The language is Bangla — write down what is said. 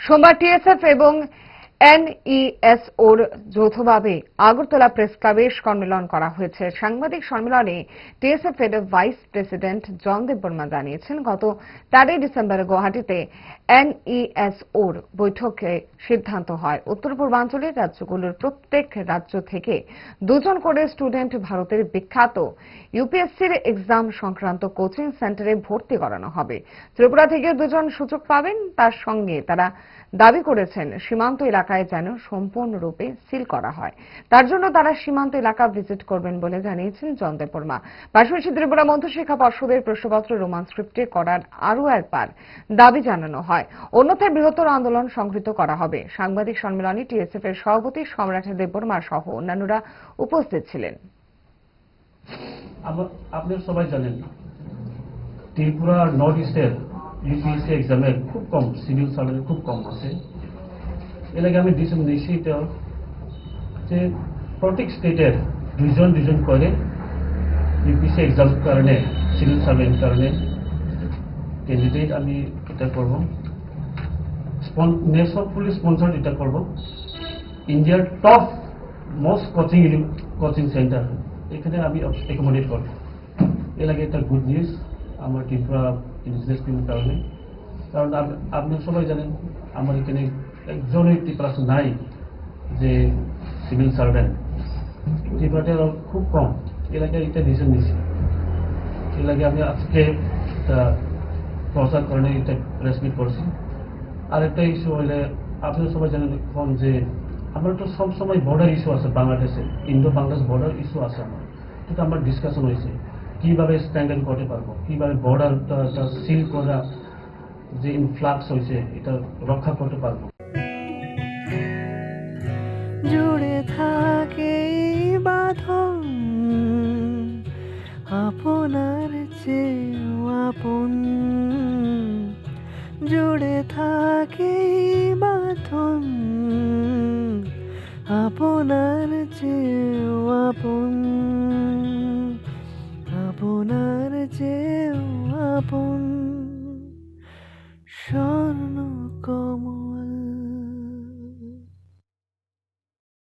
সোমবার টিএসএফ এবং এনইএসওর যৌথভাবে আগরতলা প্রেস ক্লাবে সম্মেলন করা হয়েছে। সাংবাদিক সম্মেলনে টিএসএফ এর ভাইস প্রেসিডেন্ট জন দেববর্মা জানিয়েছেন, গত 13 ডিসেম্বর গুয়াহাটিতে এনইএসওর বৈঠকে সিদ্ধান্ত হয় উত্তর পূর্বাঞ্চলের রাজ্যগুলোর প্রত্যেক রাজ্য থেকে 2 জন করে স্টুডেন্ট ভারতের বিখ্যাত ইউপিএসসির এক্সাম সংক্রান্ত কোচিং সেন্টারে ভর্তি করানো হবে। ত্রিপুরা থেকে 2 জন সুযোগ পাবেন। তার সঙ্গে তারা দাবি করেছেন সীমান্ত এলাকায় যেন সম্পূর্ণরূপে সিল করা হয়। তার জন্য তারা সীমান্ত এলাকা ভিজিট করবেন বলে জানিয়েছেন জন দেববর্মা। পাশাপাশি ত্রিপুরা মধ্যশিক্ষা পর্ষদের প্রশ্নপত্র রোমান স্ক্রিপ্টে করার আরও একবার দাবি জানানো হয়। অন্যথায় বৃহত্তর আন্দোলন সংঘটিত করা হবে। সাংবাদিক সম্মেলনে টিএসএফ এর সভাপতি সম্রাট দেববর্মা সহ অন্যান্যরা উপস্থিত ছিলেন। আপনারা সবাই জানেন, ত্রিপুরা নর্থ ইস্টের ইউপিএসসি এক্সামের খুব কম, সিভিল সার্ভিসের খুব কম আছে। এর আগে আমি ডিসিশন নিয়েছি যে প্রত্যেক স্টেটের দুজন করে ইউপিএসসি এক্সাম কারণে, সিভিল সার্ভিসের কারণে ক্যান্ডিডেট আমি এটা করবো, নেশনফুলি স্পন্সর্ড এটা করবো। ইন্ডিয়ার টপ মোস্ট কোচিং সেন্টার এখানে আমি অ্যাকোমোডেট করবো। এর আগে একটা গুড নিউজ আমার ত্রিপুরা বিজনেস পিপুল কারণে, কারণ আপনি সবাই জানেন আমার এখানে একজনের ত্রিপুরা নাই যে সিভিল সার্ভেন্ট, ত্রিপুরাটা খুব কম। এর আগে এটা ডিসিশন নিয়েছি। এর আগে আমি আজকে প্রচার কারণে এটা প্রেস মিট করছি। আর একটা ইস্যু হইলে আপনারা সবাই জানেন এখন যে আমরা তো সবসময় বর্ডার ইস্যু আছে বাংলাদেশে, ইন্ডো বাংলাদেশ বর্ডার ইস্যু আছে আমার, কিন্তু আমার ডিসকাশন হয়েছে কিভাবে স্ট্যান্ড করতে পারবো, কিভাবে বর্ডারটা সিল করা যে ইনফ্লাক্স হয়েছে এটা রক্ষা করতে পারবো। জুড়ে থাকে বাঁধন আপনার চেয়েও আপন, জুড়ে থাকে বাঁধন আপনার চেয়েও আপন, আপনার চেয়েও আপন।